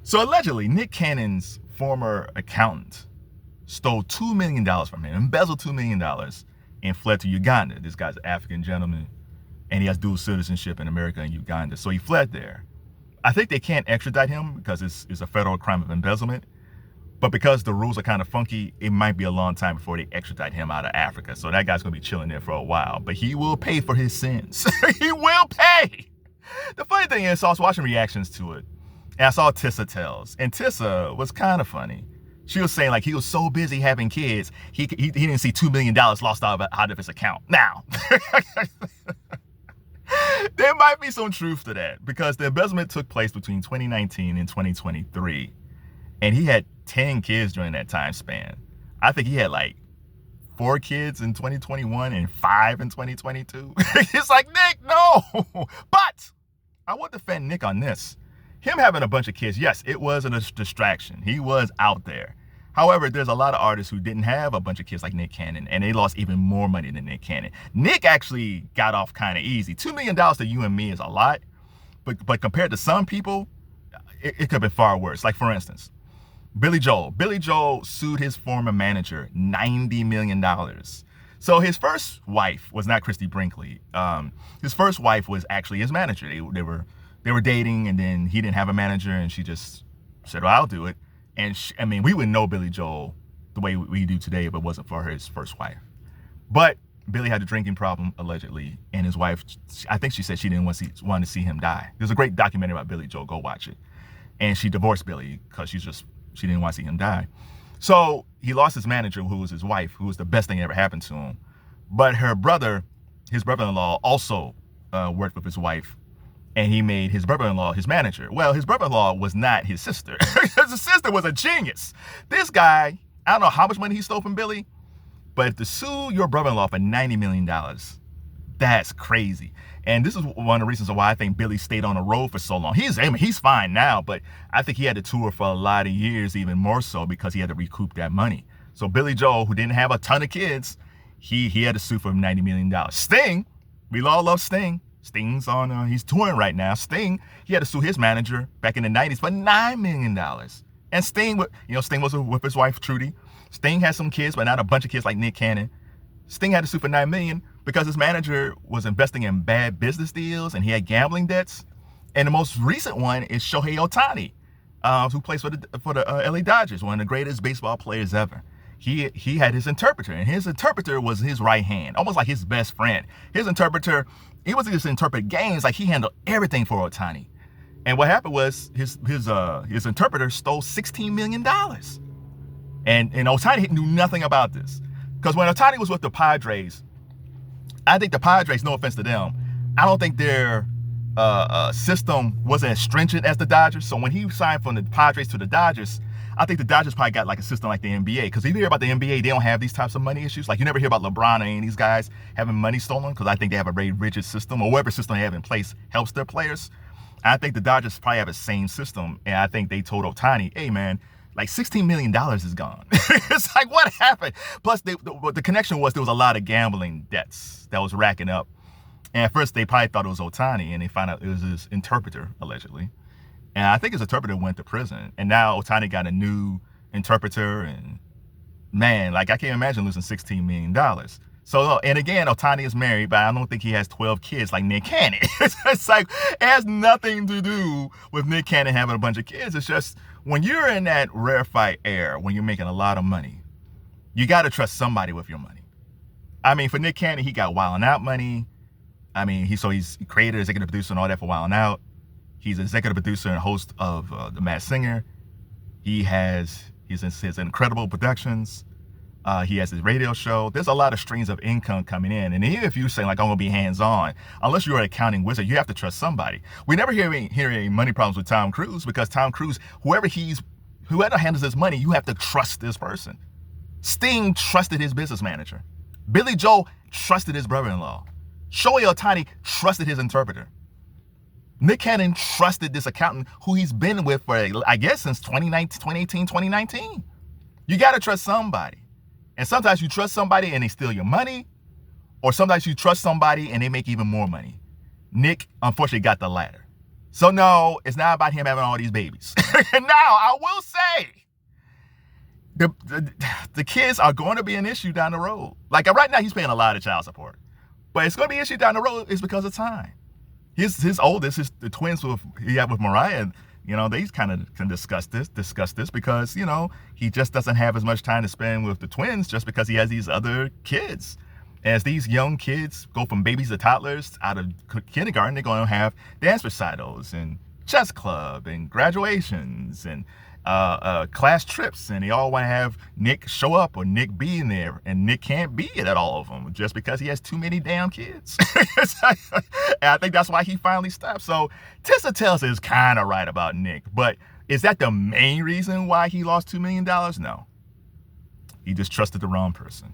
So allegedly, Nick Cannon's former accountant stole $2 million from him, embezzled $2 million, and fled to Uganda. This guy's an African gentleman, and he has dual citizenship in America and Uganda. So he fled there. I think they can't extradite him because it's a federal crime of embezzlement. But because the rules are kind of funky, it might be a long time before they extradite him out of Africa. So that guy's going to be chilling there for a while. But he will pay for his sins. He will pay. The funny thing is, I was watching reactions to it, and I saw Tisa Tells. And Tisa was kind of funny. She was saying, like, he was so busy having kids, he didn't see $2 million lost out of his account. Now, there might be some truth to that, because the embezzlement took place between 2019 and 2023. And he had 10 kids during that time span. I think he had like 4 kids in 2021 and 5 in 2022. It's like, Nick, no. But I want to defend Nick on this. Him having a bunch of kids, yes, it was a distraction. He was out there. However, there's a lot of artists who didn't have a bunch of kids like Nick Cannon, and they lost even more money than Nick Cannon. Nick actually got off kind of easy. $2 million to you and me is a lot, but compared to some people, it could have been far worse. Like, for instance, Billy Joel. Billy Joel sued his former manager $90 million. So his first wife was not Christy Brinkley. His first wife was actually his manager. They were dating, and then he didn't have a manager, and she just said, well, I'll do it. And we wouldn't know Billy Joel the way we do today if it wasn't for his first wife. But Billy had a drinking problem, allegedly, and his wife, I think she said she didn't want to see him die. There's a great documentary about Billy Joel. Go watch it. And she divorced Billy because she didn't want to see him die. So he lost his manager, who was his wife, who was the best thing that ever happened to him. But his brother-in-law also worked with his wife, and he made his brother-in-law his manager. Well, his brother-in-law was not his sister. His sister was a genius. This guy, I don't know how much money he stole from Billy, but to sue your brother-in-law for $90 million, that's crazy. And this is one of the reasons why I think Billy stayed on the road for so long. He's fine now, but I think he had to tour for a lot of years, even more so, because he had to recoup that money. So Billy Joel, who didn't have a ton of kids, he had to sue for $90 million. Sting, we all love Sting. Sting's on, he's touring right now. Sting, he had to sue his manager back in the 90s for $9 million. And Sting was with his wife, Trudy. Sting had some kids, but not a bunch of kids like Nick Cannon. Sting had to sue for $9 million because his manager was investing in bad business deals, and he had gambling debts. And the most recent one is Shohei Ohtani, who plays for the LA Dodgers, one of the greatest baseball players ever. He had his interpreter, and his interpreter was his right hand, almost like his best friend. His interpreter, he wasn't just interpret games, like he handled everything for Ohtani. And what happened was his interpreter stole $16 million. And Ohtani knew nothing about this. Because when Ohtani was with the Padres, I think the Padres, no offense to them, I don't think their system wasn't as stringent as the Dodgers. So when he signed from the Padres to the Dodgers, I think the Dodgers probably got like a system like the NBA. Because if you hear about the NBA, they don't have these types of money issues. Like, you never hear about LeBron and these guys having money stolen, because I think they have a very rigid system, or whatever system they have in place helps their players. I think the Dodgers probably have the same system. And I think they told Ohtani, hey, man, like $16 million is gone. It's like, what happened? Plus, the connection was there was a lot of gambling debts that was racking up. And at first, they probably thought it was Ohtani, and they found out it was his interpreter, allegedly. And I think his interpreter went to prison. And now Ohtani got a new interpreter. And man, like, I can't imagine losing $16 million. So, and again, Ohtani is married, but I don't think he has 12 kids like Nick Cannon. It's like, it has nothing to do with Nick Cannon having a bunch of kids. It's just, when you're in that rarefied air, when you're making a lot of money, you got to trust somebody with your money. I mean, for Nick Cannon, he got Wildin' Out money. I mean, he's creator, executive producer, and all that for Wildin' Out. He's executive producer and host of The Masked Singer. He's in his incredible productions. He has his radio show. There's a lot of streams of income coming in. And even if you say, like, I'm going to be hands-on, unless you're an accounting wizard, you have to trust somebody. We never hear any money problems with Tom Cruise, because Tom Cruise, whoever handles his money, you have to trust this person. Sting trusted his business manager. Billy Joel trusted his brother-in-law. Shohei Ohtani trusted his interpreter. Nick Cannon trusted this accountant who he's been with for, I guess, since 2018, 2019. You got to trust somebody. And sometimes you trust somebody and they steal your money, or sometimes you trust somebody and they make even more money. Nick, unfortunately, got the latter. So no, it's not about him having all these babies. Now, I will say, the kids are going to be an issue down the road. Like right now, he's paying a lot of child support, but it's going to be an issue down the road. It's because of time. His oldest, the twins he had with Mariah, they kind of can discuss this because, he just doesn't have as much time to spend with the twins just because he has these other kids. As these young kids go from babies to toddlers out of kindergarten, they're going to have dance recitals and chess club and graduations and class trips, and they all want to have Nick show up or Nick be in there, and Nick can't be at all of them just because he has too many damn kids. And I think that's why he finally stopped. So Tisa Tells is kind of right about Nick, but is that the main reason why he lost $2 million? No. He just trusted the wrong person.